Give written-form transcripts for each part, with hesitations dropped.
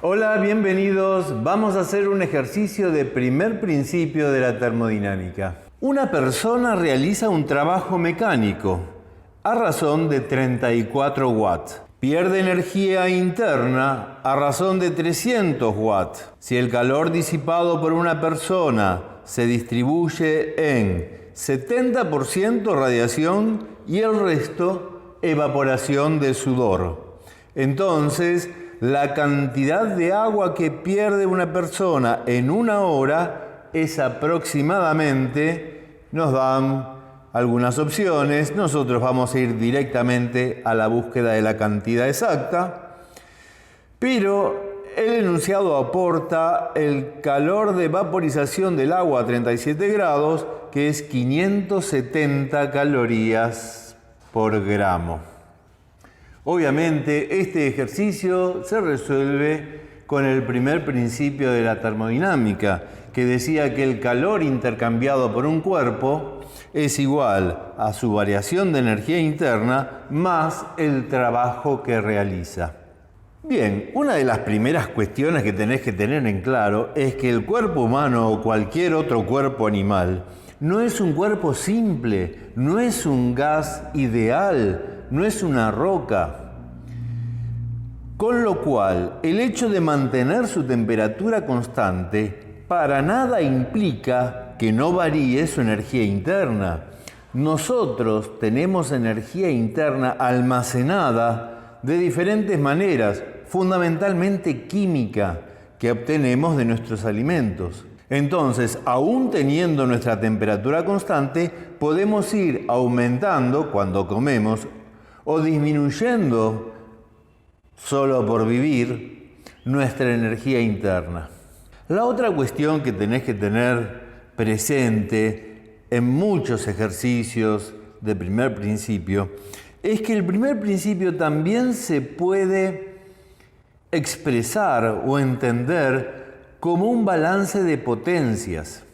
Hola, bienvenidos. Vamos a hacer un ejercicio de primer principio de la termodinámica. Una persona realiza un trabajo mecánico a razón de 34 watts. Pierde energía interna a razón de 300 watts. Si el calor disipado por una persona se distribuye en 70% radiación y el resto evaporación de sudor, entonces la cantidad de agua que pierde una persona en una hora es aproximadamente, nos dan algunas opciones, nosotros vamos a ir directamente a la búsqueda de la cantidad exacta, pero el enunciado aporta el calor de vaporización del agua a 37 grados, que es 570 calorías por gramo. Obviamente, este ejercicio se resuelve con el primer principio de la termodinámica, que decía que el calor intercambiado por un cuerpo es igual a su variación de energía interna más el trabajo que realiza. Bien, una de las primeras cuestiones que tenés que tener en claro es que el cuerpo humano o cualquier otro cuerpo animal no es un cuerpo simple, no es un gas ideal, no es una roca. Con lo cual, el hecho de mantener su temperatura constante para nada implica que no varíe su energía interna. Nosotros tenemos energía interna almacenada de diferentes maneras, fundamentalmente química, que obtenemos de nuestros alimentos. Entonces, aún teniendo nuestra temperatura constante, podemos ir aumentando cuando comemos o disminuyendo, solo por vivir, nuestra energía interna. La otra cuestión que tenés que tener presente en muchos ejercicios de primer principio es que el primer principio también se puede expresar o entender como un balance de potencias.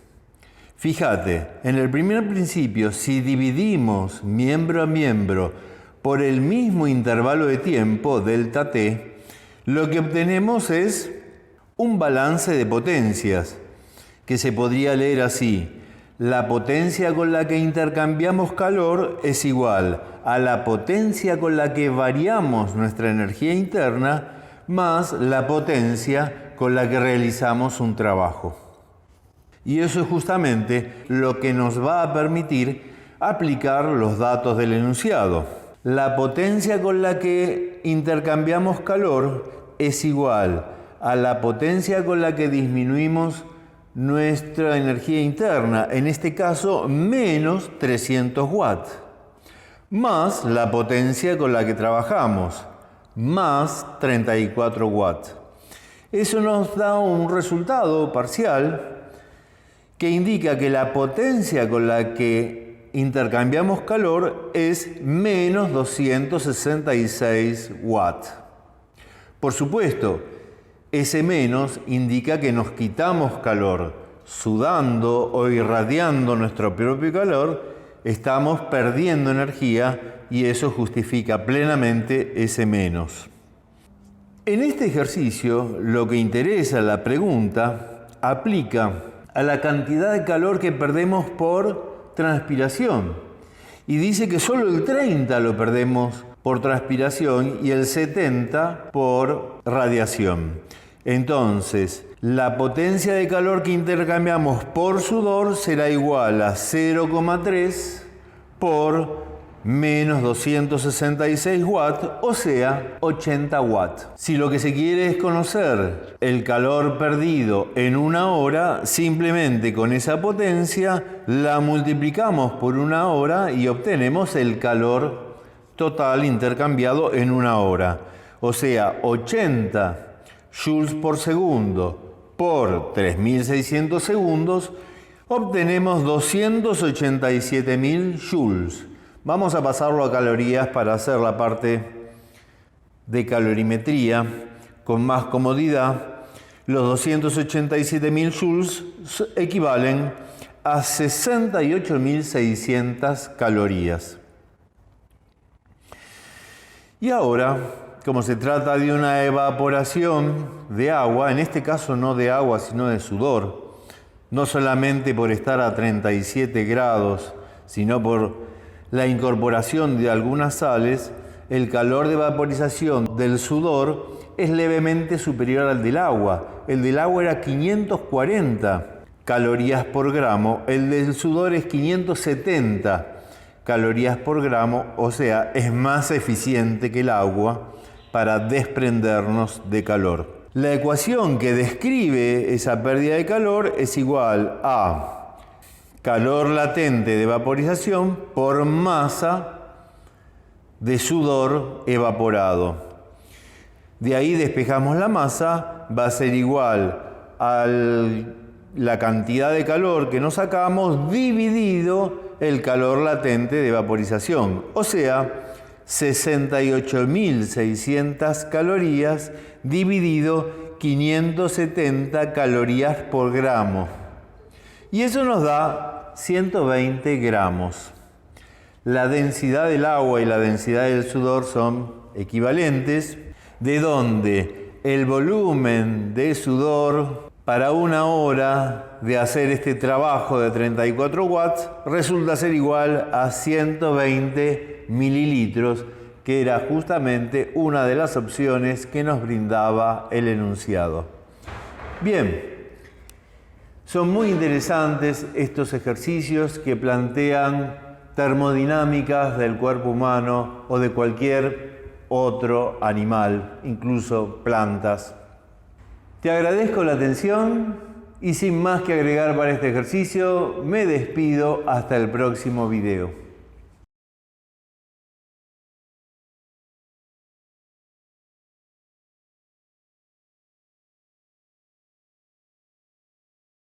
Fíjate, en el primer principio, si dividimos miembro a miembro por el mismo intervalo de tiempo, delta T, lo que obtenemos es un balance de potencias, que se podría leer así: la potencia con la que intercambiamos calor es igual a la potencia con la que variamos nuestra energía interna más la potencia con la que realizamos un trabajo. Y eso es justamente lo que nos va a permitir aplicar los datos del enunciado. La potencia con la que intercambiamos calor es igual a la potencia con la que disminuimos nuestra energía interna, en este caso menos 300 watts, más la potencia con la que trabajamos, más 34 watts. Eso nos da un resultado parcial que indica que la potencia con la que intercambiamos calor es menos 266 watts. Por supuesto, ese menos indica que nos quitamos calor. Sudando o irradiando nuestro propio calor, estamos perdiendo energía y eso justifica plenamente ese menos. En este ejercicio, lo que interesa la pregunta aplica a la cantidad de calor que perdemos por transpiración. Y dice que solo el 30 lo perdemos por transpiración y el 70 por radiación. Entonces, la potencia de calor que intercambiamos por sudor será igual a 0,3 por menos 266 watts, o sea, 80 watts. Si lo que se quiere es conocer el calor perdido en una hora, simplemente con esa potencia la multiplicamos por una hora y obtenemos el calor total intercambiado en una hora. O sea, 80 joules por segundo por 3.600 segundos, obtenemos 287.000 joules. Vamos a pasarlo a calorías para hacer la parte de calorimetría con más comodidad. Los 287.000 joules equivalen a 68.600 calorías. Y ahora como se trata de una evaporación de agua, en este caso no de agua, sino de sudor, no solamente por estar a 37 grados, sino por la incorporación de algunas sales, el calor de vaporización del sudor es levemente superior al del agua. El del agua era 540 calorías por gramo, el del sudor es 570 calorías por gramo, o sea, es más eficiente que el agua para desprendernos de calor. La ecuación que describe esa pérdida de calor es igual a calor latente de vaporización por masa de sudor evaporado. De ahí despejamos la masa, va a ser igual a la cantidad de calor que nos sacamos dividido el calor latente de vaporización, o sea, 68.600 calorías dividido 570 calorías por gramo. Y eso nos da 120 gramos. La densidad del agua y la densidad del sudor son equivalentes, de donde el volumen de sudor para una hora de hacer este trabajo de 34 watts resulta ser igual a 120 mililitros, que era justamente una de las opciones que nos brindaba el enunciado. Bien, son muy interesantes estos ejercicios que plantean termodinámicas del cuerpo humano o de cualquier otro animal, incluso plantas. Te agradezco la atención y sin más que agregar para este ejercicio, me despido hasta el próximo video.